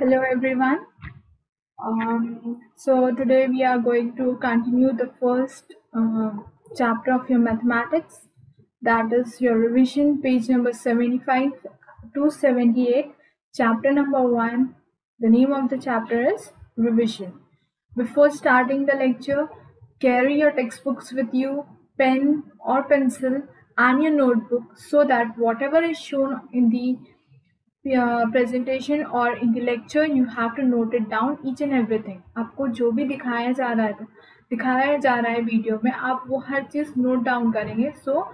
Hello everyone. So today we are going to continue the first chapter of your mathematics, that is your revision, page number 75 to 78, chapter number 1. The name of the chapter is revision. Before starting the lecture, carry your textbooks with you, pen or pencil and your notebook, so that whatever is shown in the presentation or in the lecture you have to note it down each and everything. आपको जो भी दिखाया जा रहा है video में, आप वो हर चीज नोट डाउन करेंगे. सो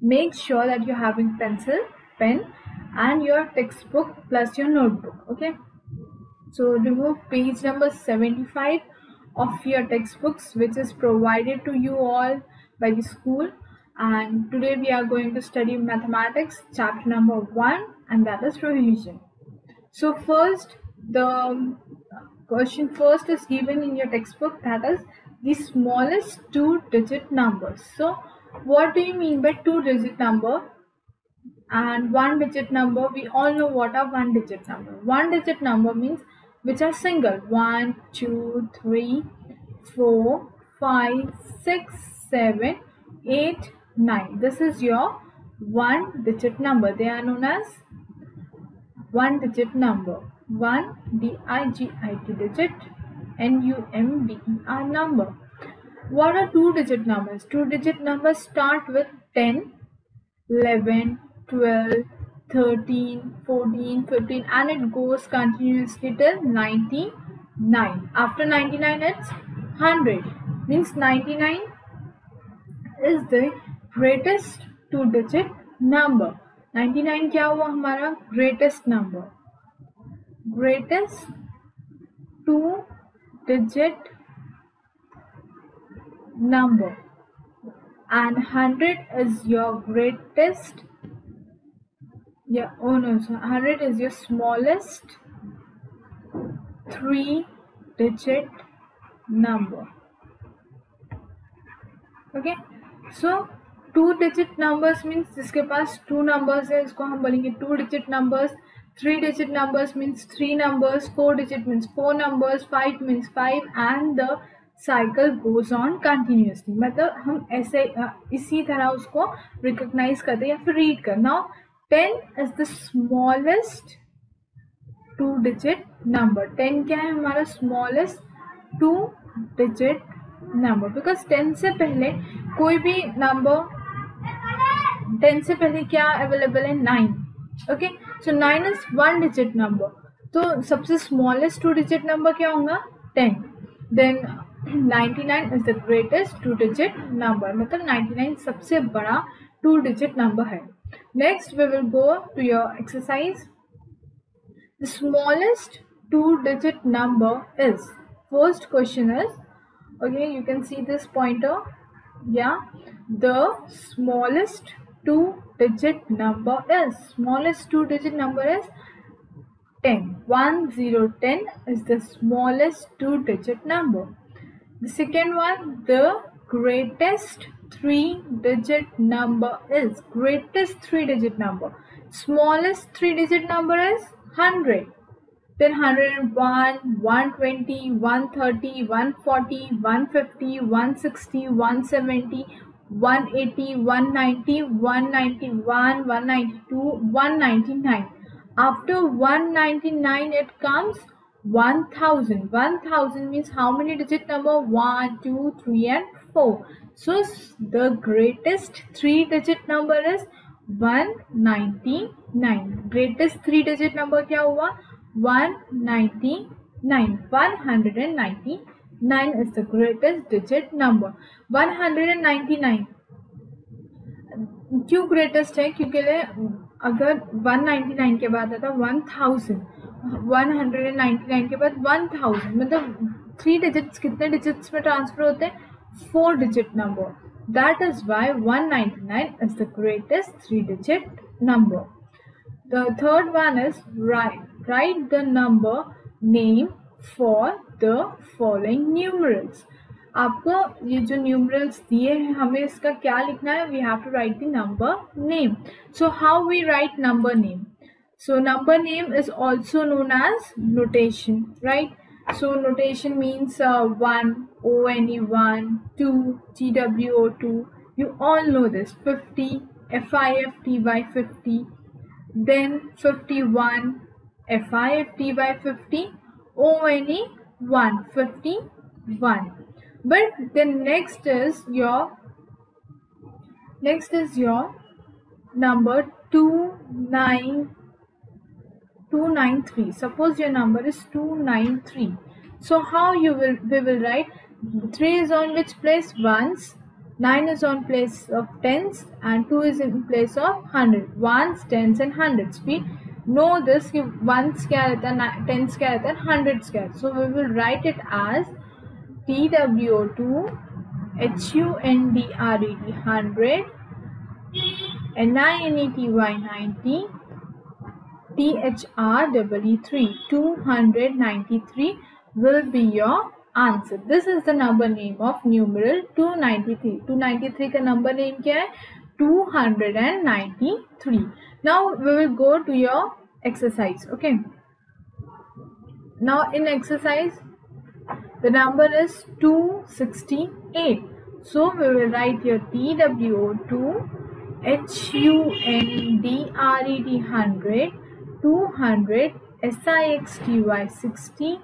make sure that you're having pencil, pen and your textbook plus your notebook. Okay, so remove page number 75 of your textbooks, which is provided to you all by the school. And today we are going to study mathematics chapter number 1, and that is revision. So first, the question first is given in your textbook, that is the smallest two-digit numbers. So what do you mean by two-digit number and one-digit number? We all know what are one-digit number. One-digit number means which are single: 1, 2, 3, 4, 5, 6, 7, 8, 9. This is your one-digit number. They are known as one-digit number. 1 D-I-G-I-T digit, N-U-M-B-E-R number. What are two-digit numbers? Two-digit numbers start with 10, 11, 12, 13, 14, 15, and it goes continuously till 99. After 99 it's 100. Means 99 is the greatest two-digit number. 99 क्या हुआ हमारा greatest number, greatest two-digit number, and 100 is your greatest. 100 is your smallest three-digit number. Okay, so two-digit numbers means जिसके पास two numbers है इसको हम बोलेंगे two-digit numbers. Three-digit numbers means three numbers. Four-digit means four numbers. Five means five, and the cycle goes on continuously. मतलब हम ऐसे इसी तरह उसको recognize करते हैं या फिर read कर. Now 10 is the smallest two-digit number. 10 क्या है हमारा smallest two-digit number, because 10 से पहले कोई भी number, 10 से पहले क्या available है 9. Okay, so 9 is one-digit number. तो सबसे smallest two-digit number क्या होगा 10. Then 99 is the greatest two-digit number. मतलब 99 सबसे बड़ा two-digit number है. Next we will go to your exercise. The smallest two-digit number is, first question is, okay, you can see this pointer. Yeah, the smallest two-digit number is, smallest two-digit number is 10. 1, 0, 10 is the smallest two-digit number. The second one, the greatest three-digit number is, greatest three-digit number. Smallest three-digit number is 100. Then 101, 120, 130, 140, 150, 160, 170, 180, 190, 191, 192, 199. After 199 it comes 1000. 1000 means how many digit number? 1, 2, 3 and 4. So the greatest three-digit number is 199. Greatest three-digit number क्या हुआ 199. 199 is the greatest digit number. 199 क्यों greatest है? क्योंकि अगर 199 के बाद आता 1000, 199 के बाद 1000, मतलब थ्री डिजिट्स कितने डिजिट्स में ट्रांसफर होते हैं? 4 digit number. That is why 199 is the greatest three-digit number. The third one is write the number name for the following numerals. आपको ये जो न्यूमरल्स दिए हैं हमें इसका क्या लिखना है? We have to write the number name. So how we write number name? So number name is also known as notation, right? So notation means 1, ONE1, 2, TWO2. You all know this. 50, FIFTY 50. Then 51, FIFTY 50, ONE1, 51. But the next is your number 293. Suppose your number is 293. So how we will write? 3 is on which place? Ones. 9 is on place of tens, and 2 is in place of 100. Ones, tens and hundreds. We know this कि ones क्या रहता है, tens क्या रहता है, hundreds क्या रहता है. So we will write it as TWO2 HUNDRED 100, NINETY 90, THREE 293 will be your answer. This is the number name of numeral 293. 293 का number name क्या है? 293. Now we will go to your exercise. Okay. Now in exercise, the number is 268. So we will write here TWO2 HUNDRED 100, 200 SIXTY 60,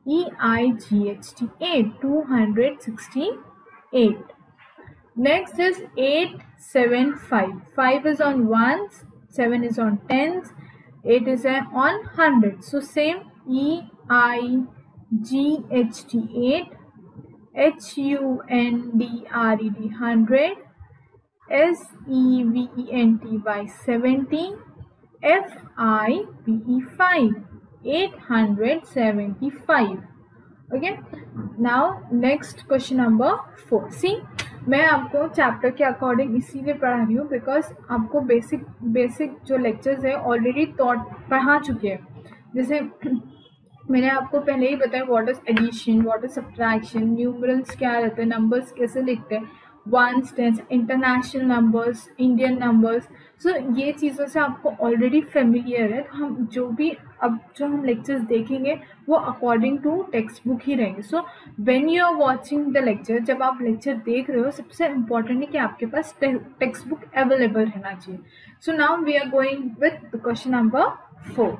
EIGHT 8, 268. Next is 875. 5 is on ones, 7 is on tens, 8 is on hundreds. So same EIGHT 8, HUNDRED 100, SEVENTY 70, FIVE 5, 875. Okay. Now next question number 4. See, मैं आपको chapter के according इसीलिए पढ़ा रही हूँ because आपको basic जो lectures है ऑलरेडी पढ़ा चुके हैं. जैसे मैंने आपको पहले ही बताया what is addition, what is subtraction, numerals क्या रहते हैं, नंबर्स कैसे लिखते हैं, ones, tens, international numbers, Indian numbers. So ये चीज़ों से आपको ऑलरेडी फेमिलियर है. तो हम जो हम लेक्चर्स देखेंगे वो अकॉर्डिंग टू टेक्स्ट बुक ही रहेंगे. So when you are watching the lecture, जब आप लेक्चर देख रहे हो, सबसे इम्पॉर्टेंट है कि आपके पास टेक्स्ट बुक अवेलेबल रहना चाहिए. So now we are going with question number 4.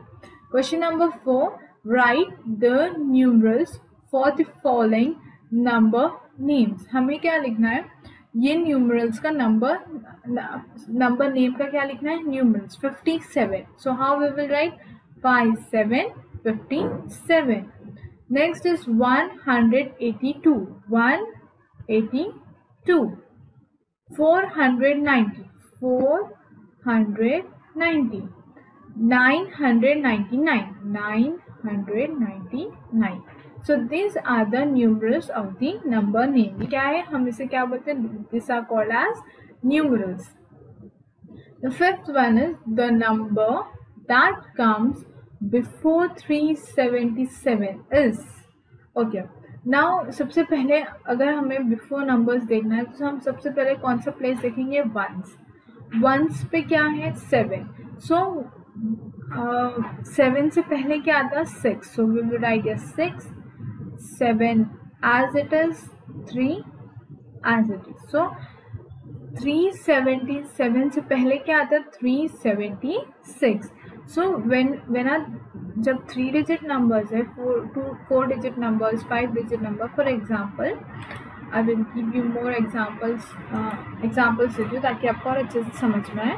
Question number 4, write the numerals for the following number names. हमें क्या लिखना है? ये न्यूमरल्स का नंबर नेम का क्या लिखना है? Numerals 57. So how we will write? 57. Next is 182. 182. 490. 999. 999. So these are the numerals of the number name. क्या है? हम इसे क्या बोलते हैं? These are called as numerals. The fifth one is the number that comes before 377 is. Okay. Now सबसे पहले अगर हमें before numbers देखना है तो हम सबसे पहले कौन सा प्लेस देखेंगे? ones पे क्या है? 7. So 7 से पहले क्या आता है? 6. So we will write here 6. 7 as it is, 3 as it is. So 377 से पहले क्या आता है? 376. So when जब 3 digit numbers है, 4 digit numbers, 5 digit number, for example I will give you more examples दे दूँ ताकि आपको और अच्छे से समझ में आए.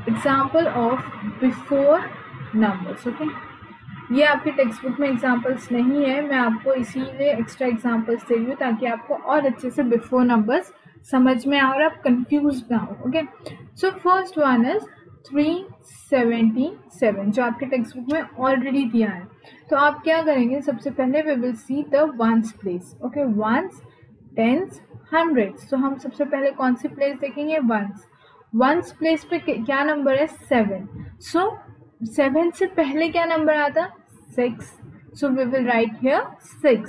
Example of before numbers. Okay, ये आपके टेक्स्ट बुक में एग्जाम्पल्स नहीं है, मैं आपको इसीलिए एक्स्ट्रा एग्जाम्पल्स दे रही हूँ ताकि आपको और अच्छे से बिफोर नंबर्स समझ में आए और आप कंफ्यूज ना हो. Okay, so first one is 377 जो आपके टेक्स्ट बुक में ऑलरेडी दिया है. तो आप क्या करेंगे? सबसे पहले we will see the ones place. Okay, ones, tens, hundreds. तो हम सबसे पहले कौन सी प्लेस देखेंगे? वंस प्लेस पे क्या नंबर है? 7. सो 7 से पहले क्या नंबर आता? 6. So we will write here 6.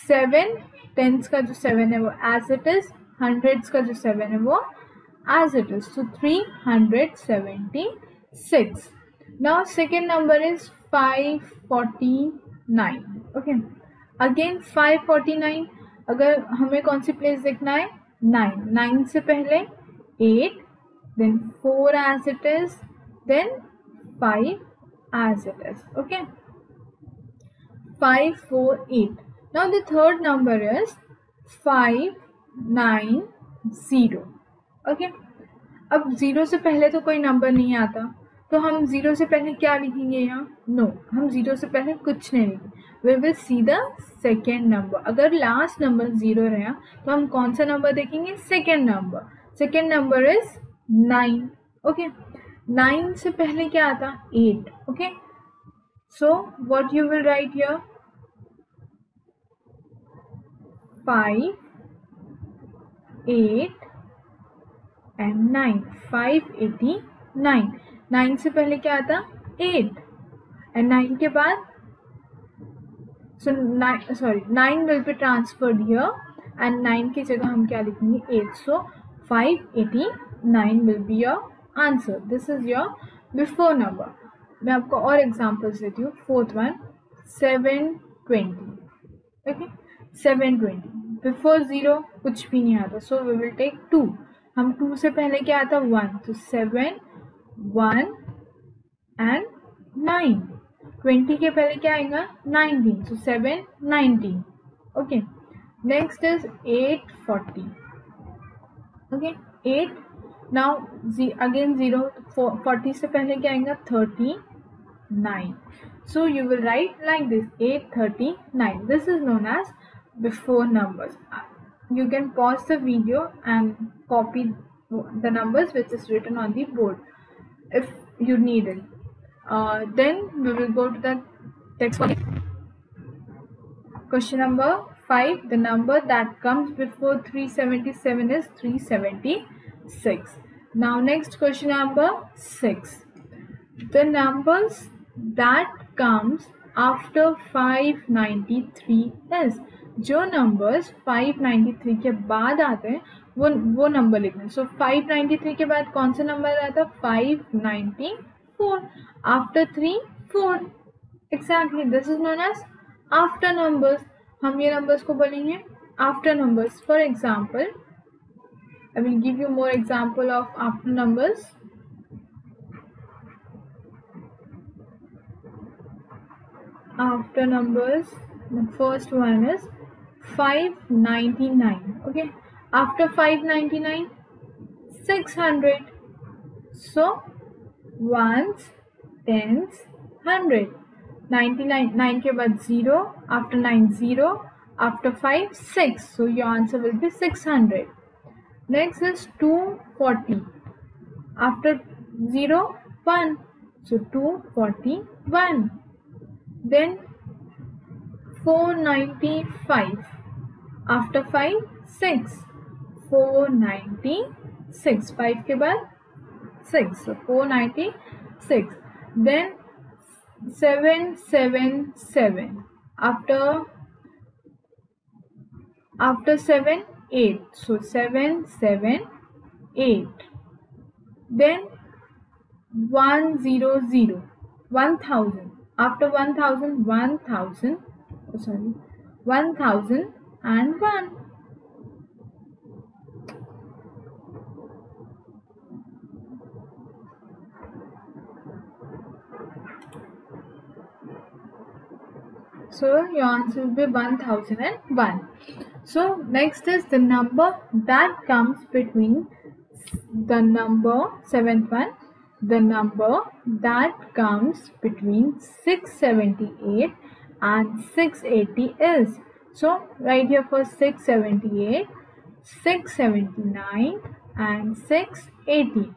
7 tens का जो 7 है वो एज इट इज, हंड्रेड्स का जो 7 है वो as it is. So 376. Now second number is 549. Okay, again 549. अगर हमें कौन सी प्लेस देखना है? 9. 9 से पहले 8, then 4 as it is, then 5 as it is. Okay, 548. Now the third number is 590. Okay, अब 0 से पहले तो कोई नंबर नहीं आता, तो हम 0 से पहले क्या लिखेंगे यहाँ? नो, हम 0 से पहले कुछ नहीं लिखेंगे. We will see the second number. अगर लास्ट नंबर 0 रहा तो हम कौन सा नंबर देखेंगे? Second number. Second number is 9. Okay, 9 से पहले क्या आता? 8. Okay, so what you will write here? 5, 8 and 9. 589. 9 से पहले क्या आता? 8. and 9 के बाद, so 9 will be transferred here and 9 की जगह हम क्या लिखेंगे? 8. so 589 will be your answer. This is your before number. मैं आपको और एग्जाम्पल्स देती हूँ. Fourth one 720. ओके, 720 बिफोर 0 कुछ भी नहीं आता, सो वी विल टेक 2. हम 2 से पहले क्या आता? 1. तो 7, 1 and 9. 20 के पहले क्या आएगा? 19. so 7, 19. Okay, next is 840. Okay, 8. Now again 0. 40 से पहले क्या आएगा? 39. so you will write like this, 839. this is known as before numbers. You can pause the video and copy the numbers which is written on the board if you need it. Then we will go to the text. Question number 5. The number that comes before 377 is 376. Now next question number 6. The numbers that comes after 593 is, जो numbers 593 के बाद आते हैं वो number लिखना है. सो 593 के बाद कौन सा नंबर आता है? 594. After 3 4. Exactly, this is known as after numbers. हम ये नंबर्स को बोलेंगे after numbers. For example, I will give you more example of after numbers. After numbers, the first one is 599. Okay, after 599, 600. so ones, tens, 100. 99, 9 के बाद 0. after 9 0. after 5 6. so your answer will be 600. Next is 240. after 0 1. so 241. Then 495. after 5 6. 496. 5 के बाद 6. so 496. Then 777. after 7 8. so 778. Then 100. 1000. after 1000 1001. so your answer will be 1001. so next is the number that comes between the number, seventh one, the number that comes between 678 and 680 is. So right here for 678, 679 and 680.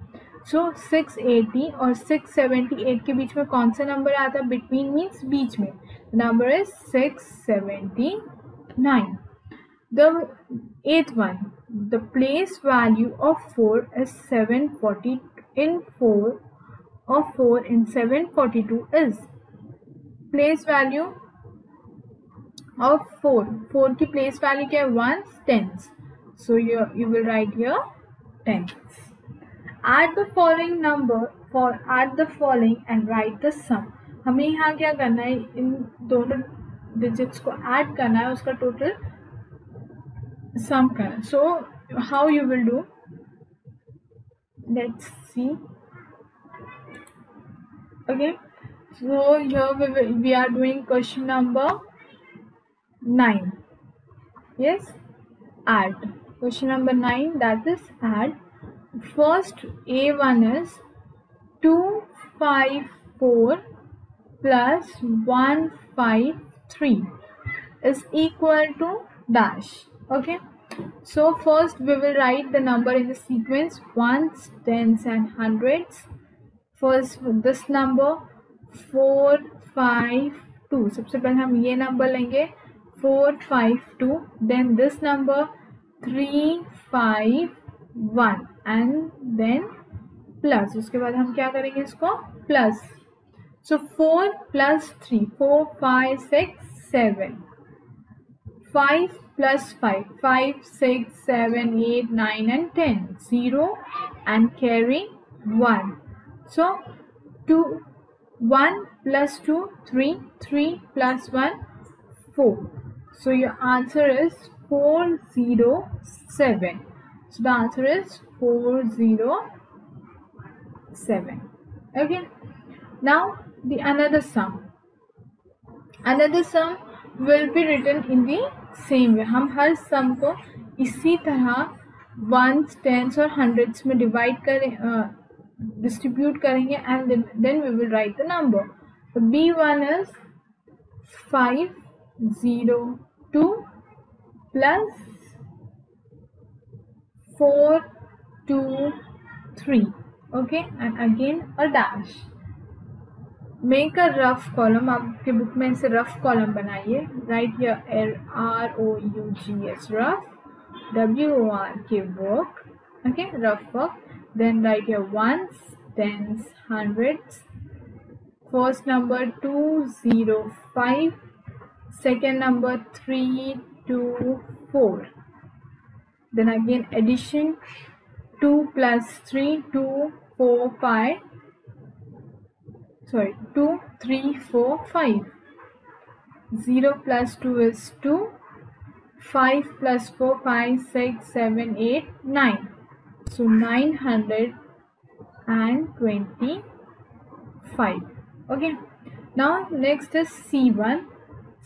so 680 और 678 के बीच में कौन सा number आता है? between means बीच में. the number is 679. The eighth one, the place value of 4 is 740 in 4 of 4 in 742 is. place value of 4 की place value क्या है? 1s, 10s. so you will write here 10s. add the following number for add the following and write the sum. हमें यहाँ क्या करना है, इन दोनों digits को ऐड करना है, उसका टोटल सम करना है. So how you will do, let's see. Okay, so here we are doing question number 9. Yes, add. Question number 9, that is add. First A1 is 254 plus 153 is equal to dash. Okay, so first we will write the number in the sequence, ones, tens and hundreds. First this number 452, सबसे पहले हम ये number लेंगे 452, then this number 351 and then plus, उसके बाद हम क्या करेंगे इसको plus. So 4 plus 3, 4 5 6 7, 5 plus 5, 5 6 7 8 9 and 10, 0 and carry 1. So 1 plus 2 3, 3 plus 1 4. So your answer is 407. So the answer is 407. Okay, now the another sum will be written in the same way. हम हर sum को इसी तरह ones, tens और hundreds में divide करें, distribute करेंगे and then we will write the number. So B1 is 502 plus 423. Okay, and again a dash. Make a rough column. आपके book में ऐसे rough column बनाइए. Write here ROUGH rough, WORK work. Okay, rough work. Then write here ones, tens, hundreds. First number 205, second number 324. Then again addition, 2 plus 3, 2 4 5. Sorry, 2 3 4 5. 0 plus 2 is 2. 5 plus 4 5 6 7 8 9. So 925. Okay, now next is C1.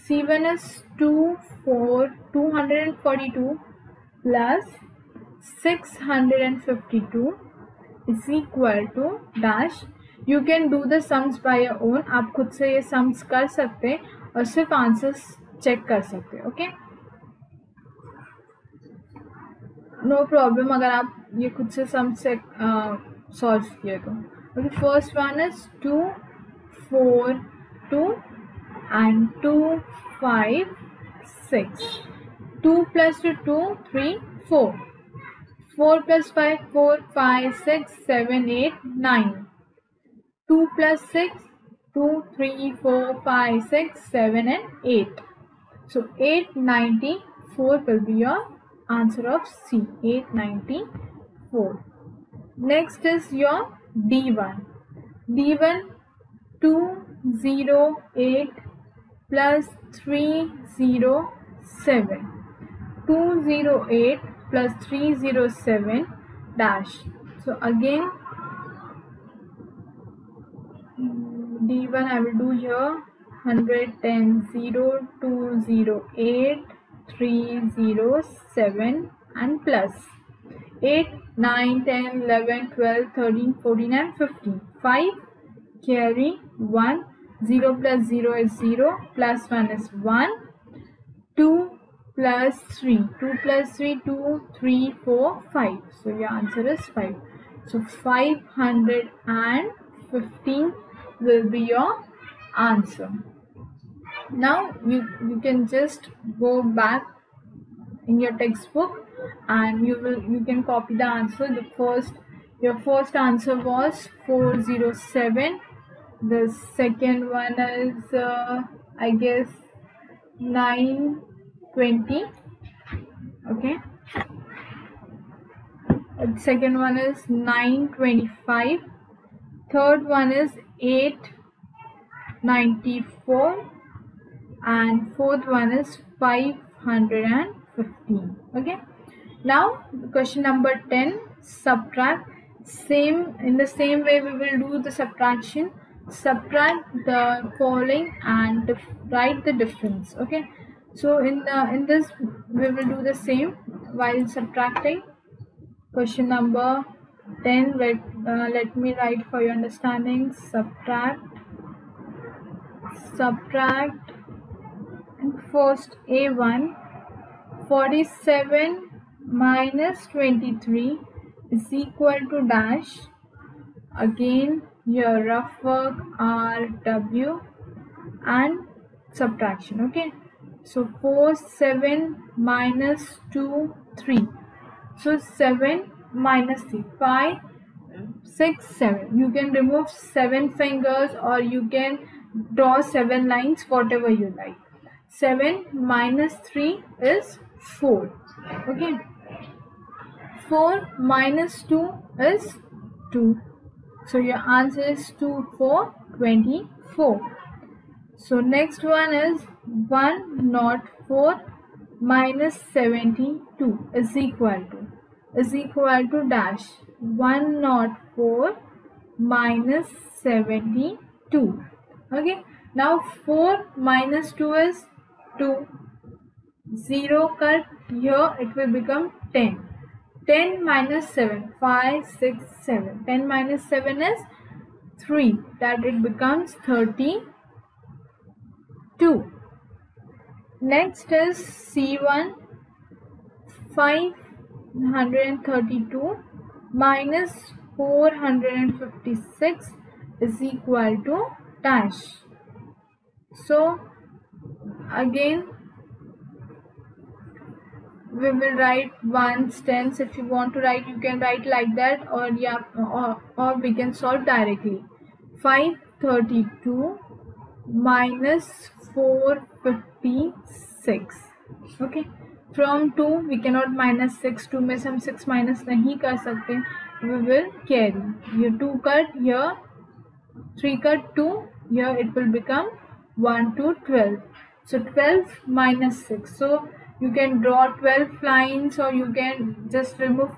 C1 is 242 plus 652 is equal to dash. You can do the sums by your own. आप खुद से ये sums कर सकते हैं और सिर्फ answers check कर सकते हैं. ओके, नो प्रॉब्लम अगर आप ये खुद से sums से सॉल्व किए तो. Okay, first one is 2 4 2 and 2 5 6. 2 plus 2 2 3 4. 4 plus 5 4 5 6 7 8 9. 2 plus 6 2 3 4 5 6 7 and 8. So 894 will be your answer of C. 894. Next is your D1. D1 208 plus 307. 208 plus 307 dash. So again D1 I will do here 100 10 0 208 307 and plus 8 9 10 11 12 13 14 and 15. 5 carry 1. 0 plus 0 is 0, plus 1 is 1. 2 plus 3, 2 plus 3 2 3 4 5. So your answer is 5. So 515 will be your answer. Now you can just go back in your textbook and you can copy the answer. Your first answer was 407. The second one is I guess 920. Okay, the second one is 925. third one is 894, and fourth one is 515. Okay, now question number 10, subtract. In the same way we will do the subtraction. Subtract the following and write the difference. Okay, so in this we will do the same while subtracting. Question number 10, let me write for your understanding. Subtract, and first A1, 47 minus 23 is equal to dash. Again your rough work RW and subtraction. Okay, so 4, 7 minus 2, 3. So 7 minus 3, 5, 6, 7. You can remove 7 fingers or you can draw 7 lines, whatever you like. 7 minus 3 is 4. Okay. 4 minus 2 is 2. So your answer is 2, 4, 24. So next one is 104 minus 72 is equal to dash. 104 minus 72. Okay, now 4 minus 2 is 2. 0 cut here, it will become 10. 10 minus 7, 5, 6, 7. 10 minus 7 is 3. That it becomes 32. Next is C1, 532 minus 456 is equal to dash. So again we will write ones, tens. If you want to write, you can write like that, or we can solve directly. 532 minus 456. Okay, from 2 we cannot minus 6. 2 में से हम 6 minus नहीं कर सकते. We will carry. Here 2 cut, here 3 cut 2. Here it will become 1 to 12. So 12 minus 6. So you can draw 12 lines, or you can just remove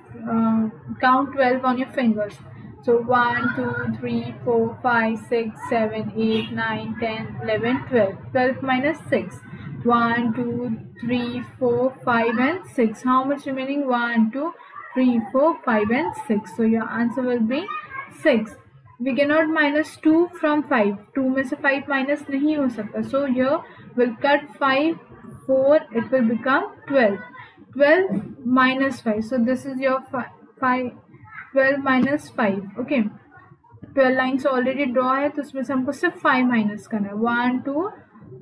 count 12 on your fingers. So 1, 2, 3, 4, 5, 6, 7, 8, 9, 10, 11, 12. 12 minus 6. 1, 2, 3, 4, 5 and 6. How much remaining? 1, 2, 3, 4, 5 and 6. So your answer will be 6. We cannot minus 2 from 5. 2 में से 5 minus नहीं हो सकता. So here we'll cut 5, 4, it will become 12. 12 minus 5. So this is your 5. 12 minus 5. Okay. 12 lines already draw है, तो उसमें से हमको सिर्फ 5 minus करना है. 1, 2.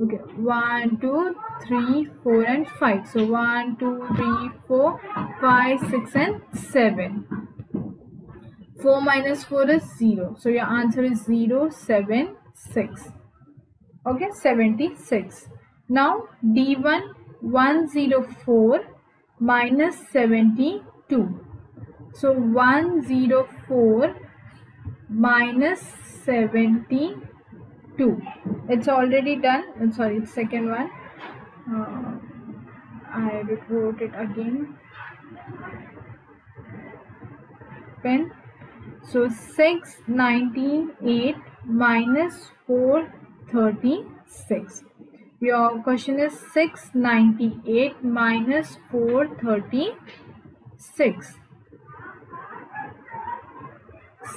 Okay. 1, 2, 3, 4 and 5. So 1, 2, 3, 4, 5, 6 and 7. 4 minus 4 is 0. So your answer is 0, 7, 6. Okay, 76. Now D1, 104 minus 72. So 104 minus 72. It's already done. I'm sorry, it's second one. I wrote it again. Pen. So 698 minus 436. Your question is 698 minus 436.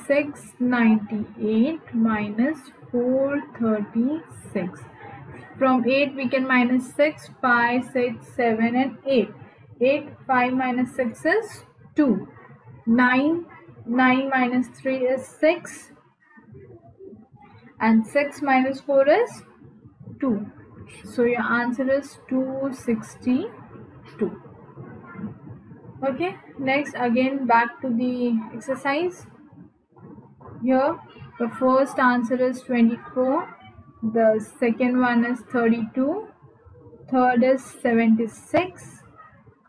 698 minus 436. From 8 we can minus 6, 5, 6, 7 and 8. 8, 5 minus 6 is 2. 9, 9 minus 3 is 6. And 6 minus 4 is 2. So your answer is 262. Okay, next again back to the exercise. Here the first answer is 24, the second one is 32, third is 76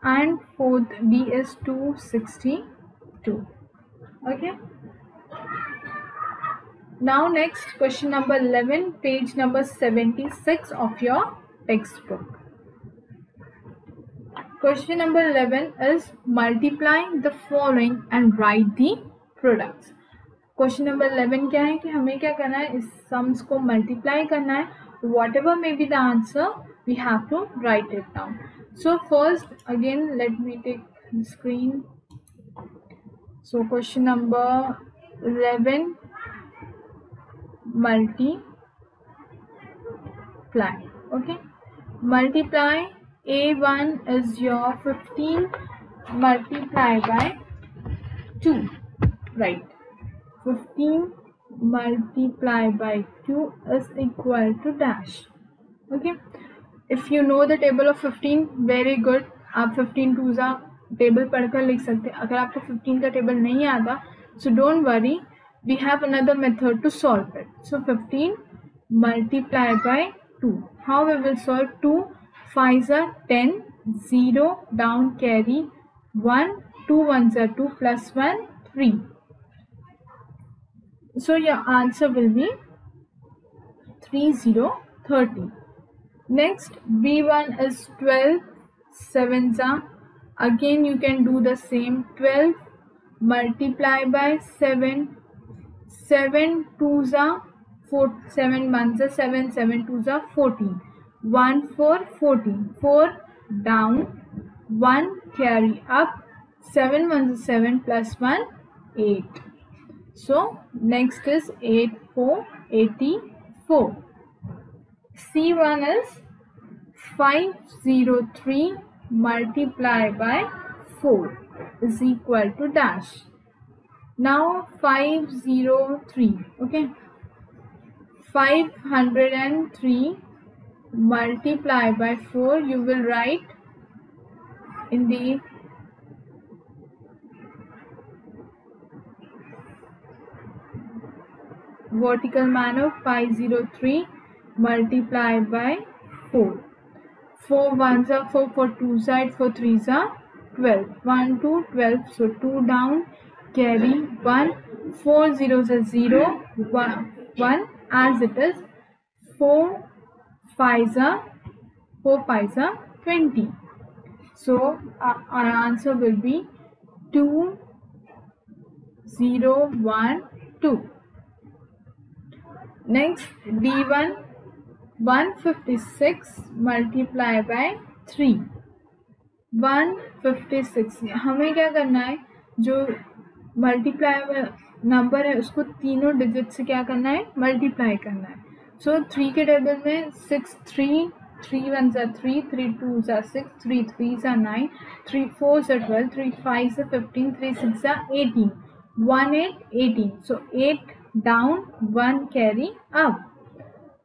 and fourth D is 262. Okay, Now next, question number 11, page number 76 of your textbook. Question number 11 is multiply the following and write the products. Question number 11 क्या है कि हमें क्या करना है, इस sums को multiply करना है. whatever may be the answer, we have to write it down. So first, again, let me take the screen. So question number 11, multiply. Okay, multiply. A1 is your 15 multiplied by 2, right? 15 multiplied by 2 is equal to dash. Okay, if you know the table of 15, very good. आप 15 2s table पढ़कर लिख सकते हैं. अगर आपको 15 का table नहीं आता, so don't worry, we have another method to solve it. So 15 multiplied by 2. How we will solve? 2 5s are 10, 0 down carry 1, 2 1s are 2 plus 1 3. So your answer will be 3030. Next, B1 is 12 7s are, again you can do the same. 12 multiply by 7, 7 2s are 4, 7 1s are 7, 7 2s are 14, 1 4 14, 4 down 1 carry up, 7 1s are 7 plus 1 8. So next is 8 4 84. C1 is 503 multiplied by 4 is equal to dash. Now 503. Okay, 503 multiplied by 4, you will write in the vertical manner. 503 multiplied by 4. 4 1s are 4, for 2 side, for 3s are 12, 1 2 12, so 2 down carry 1, 4 zeros are 0, 1 as it is, 4 5s are 20. So our answer will be 2 0 1 2. Next, D1 156 multiplied by 3. 156, हमें क्या करना है, जो multiply number है उसको तीनों digit से क्या करना है, मल्टीप्लाई करना है. सो 3 के टेबल में 6 3 3 1s are 3, 3 2s are 6, 3 3s are 9, 3 4s are 12, 3 5s are 15, 3 6s are 18, 1 8 18. So 8 down 1 carry up,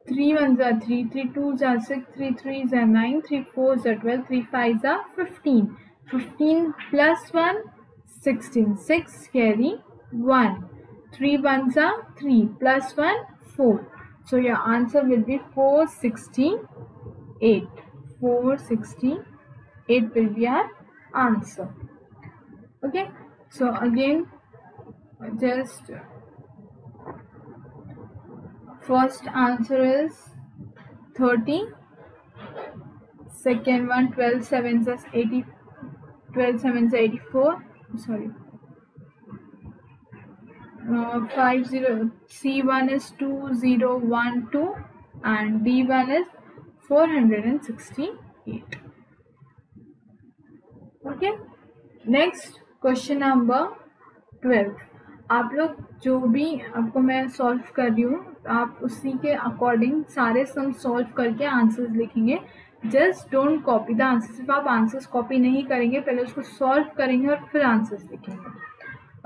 3 1s are 3, 3 2s are 6, 3 3s are 9, 3 4s are 12, 3 5s are 15, 15 plus 1 16, 6 carry 1, 3 1s are 3 plus 1 4. So your answer will be 468. 468 will be our answer. Okay, so again, just first answer is 30, second one 12 7s is 80, 12 7s are 84, sorry, 50. C1 is 2012 and D1 is 468. Okay, next question number 12. आप लोग जो भी आपको मैं solve कर रही हूँ, आप उसी के अकॉर्डिंग सारे सम सॉल्व करके आंसर्स लिखेंगे. Just don't copy the answer. सिर्फ आप आंसर्स कॉपी नहीं करेंगे, पहले उसको सॉल्व करेंगे और फिर आंसर्स लिखेंगे.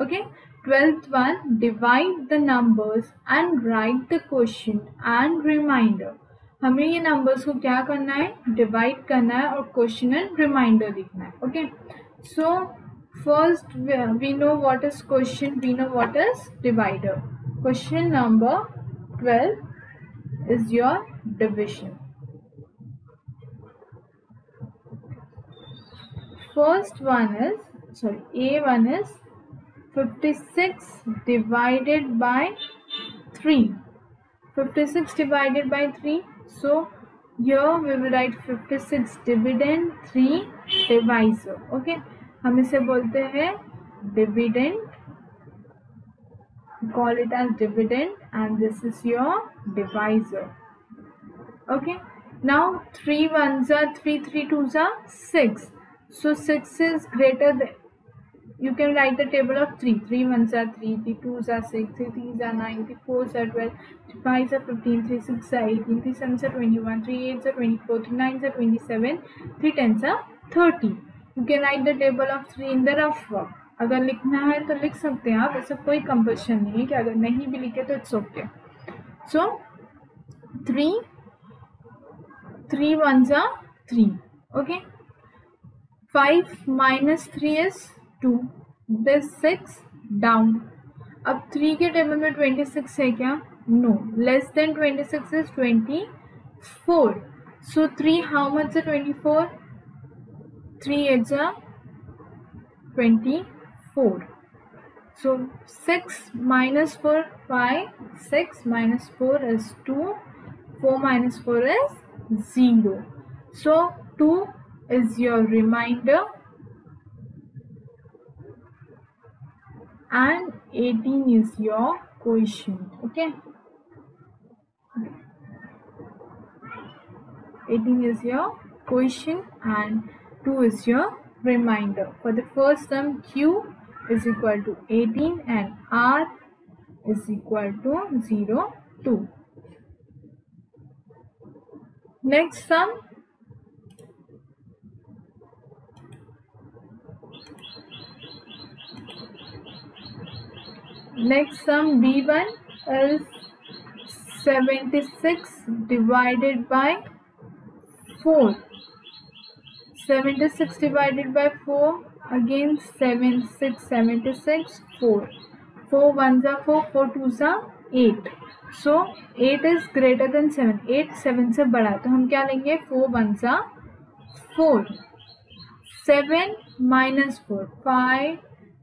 Okay, 12th one, divide the numbers and write the question and reminder. हमें ये नंबर्स को क्या करना है, डिवाइड करना है और क्वेश्चन एंड रिमाइंडर लिखना है. Okay, so first we know what is question, we know what is divider. Question number 12 is your division. First one is, A1 is 56 divided by 3. 56 divided by 3. So here we will write 56 dividend, 3 divisor. Okay, हम इसे बोलते हैं dividend. Call it as dividend, and this is your divisor. Okay, now 3 ones are 3, 3 twos are 6. So 6 is greater than, you can write the table of 3. 3 ones are 3, 3 twos are 6, 3 threes are 9, 3 fours are 12, 3 fives are 15, 3 sixes are 18, 3 sevens are 21, 3 eights are 24, 3 nines are 27, 3 tens are 30. You can write the table of 3 in the rough work. अगर लिखना है तो लिख सकते हैं आप, ऐसा कोई कंपल्शन नहीं है कि अगर नहीं भी लिखे तो it's okay. So 3 ones are 3. Okay, 5 minus 3 is 2. This 6 down. अब 3 के टेबल में 26 है क्या? No. Less than 26 is 24. So 3, how much is 24? 3 8s are 24. So 6 minus 4, 5. 6 minus 4 is 2. 4 minus 4 is 0. So 2 is your remainder and 18 is your quotient. Okay, 18 is your quotient and 2 is your remainder. For the first term, Q is equal to 18 and R is equal to 0, 2. Next sum, B1 is 76 divided by 4. 76 divided by 4, again 7, 6, 76, 4. 4 ones are 4, 4 twos are 8. So 8 is greater than 7. 8 7 से बड़ा, तो हम क्या लेंगे? 4 ones are 4. 7 minus 4, 5,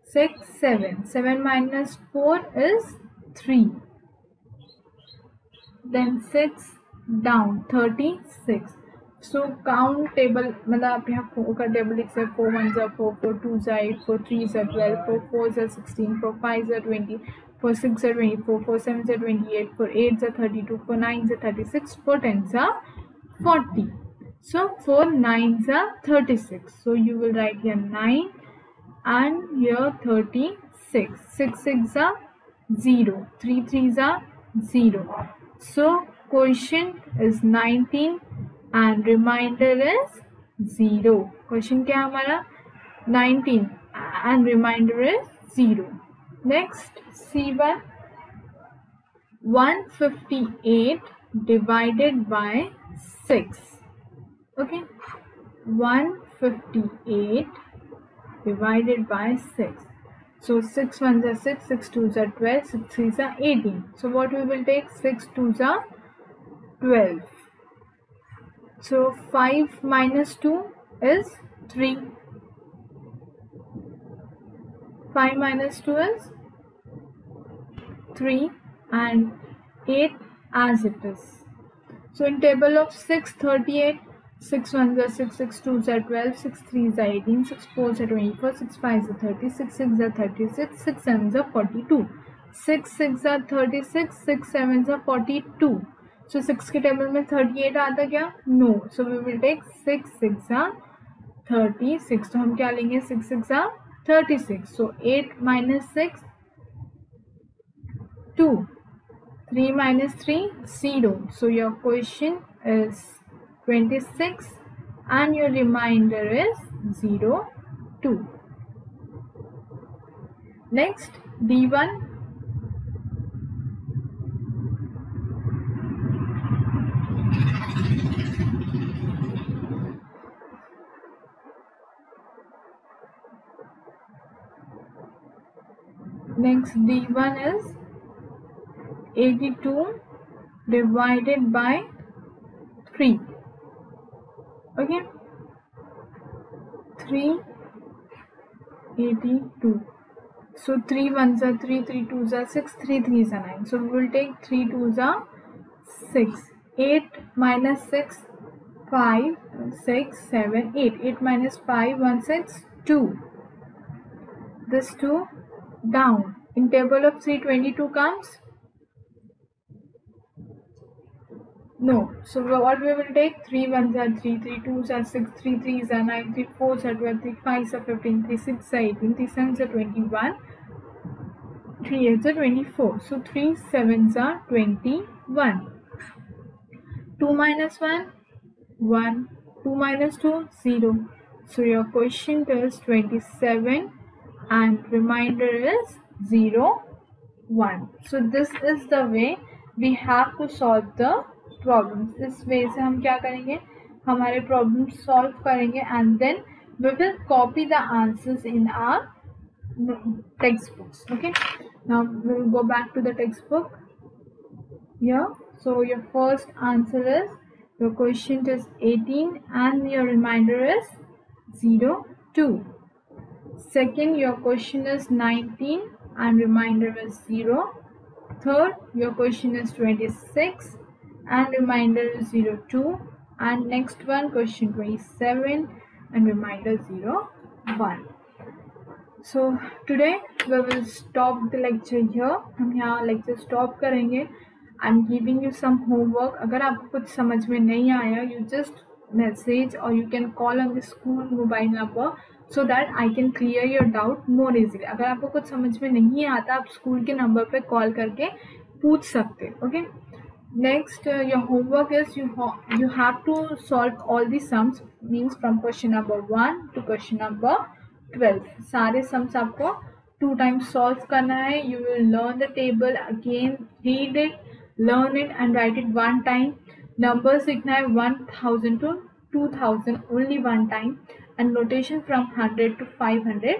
6, 7. 7 minus 4 is 3. Then 6 down, 36. So count table, मतलब आप यहाँ 4 का टेबल लिख सकते. 4 ones are 4, 4 twos are 8, 4 threes are 12, 4 fours are 16, 4 fives are 20, 4 six are 24, 4 sevens are 28, 4 eights are 32, 4 nines are 36, 4 tens are 40. So 4 nines are 36. So you will write here 9 and here 36. 6 six are 0, 3 threes are 0. So quotient is 19 and remainder is 0. Quotient क्या है हमारा? 19 and remainder is 0. Next, C1, 158 divided by 6. Okay, 158 divided by 6. So 6 ones are 6, 6 twos are 12, 6 threes are 18. So what we will take? 6 twos are 12. So 5 minus 2 is 3. 5 minus 2 is 3 and 8 as it is. So in table of 6, 38. 6 ones are 6, 6 twos are 12, 6 threes are 18, 6 fours are 24, 6 fives are 30, 6 sixes are 36, 6 sevens are 42. 6 6 are 36, 6 sevens are 42. So 6 के table में 38 आता क्या? No. So we will take 6 6 are 36. तो हम क्या लेंगे? 6 6 are 36. So 8 minus 6, 2. 3 minus 3, 0. So your quotient is 26 and your remainder is 0, 2. Next, D1. Next, D1 is 82 divided by 3. Okay, 382. So 3 1s are 3, 3 2s are 6, 3 3s are 9. So we will take 3 2s are 6. 8 minus 6, 5, 6, 7, 8. 8 minus 5, 1, 6, 2. This 2 down. In table of 3, 22 comes? No. So what we will take? 3 1s are 3, 3 2s are 6, 3 3s are 9, 3 4s are 12, 3 5s are 15, 3 6s are 18, 3 7s are 21, 3 8s are 24. So 3 7s are 21. 2 minus 1, 1. 2 minus 2, 0. So your quotient is 27 and remainder is 0, 1. So this is the way we have to solve the problems. इस way से हम क्या करेंगे, हमारे problems solve करेंगे and then we will copy the answers in our textbooks. Okay, now we will go back to the textbook here. So your first answer is, your quotient is 18 and your remainder is 0, 2. Second, your question is 19 and remainder is 0. Third, your question is 26 and remainder is 0, 2. And next one, question 27 and remainder 0, 1. So today we will stop the lecture here. हम यहाँ lecture stop करेंगे. I'm giving you some homework. अगर आपको कुछ समझ में नहीं आया, you just message or you can call on the school mobile number so that I can clear your doubt more easily. अगर आपको कुछ समझ में नहीं आता, आप स्कूल के नंबर पे कॉल करके पूछ सकते. Okay. Next, your homework is you have to solve all the sums, means from question number 1 to question number 12. सारे sums आपको 2 times solve करना है. You will learn the table again, read it, learn it and write it 1 time. Numbers लिखना है 1000 to 2000 only 1 time and notation from 100 to 500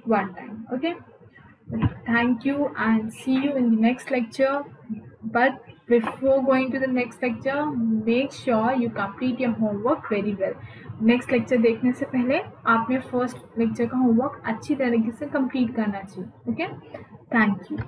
1 time. Okay. Thank you and see you in the next lecture. But before going to the next lecture, make sure you complete your homework very well. Next lecture देखने से पहले आपने first lecture का homework अच्छी तरीके से complete करना चाहिए. Okay, thank you.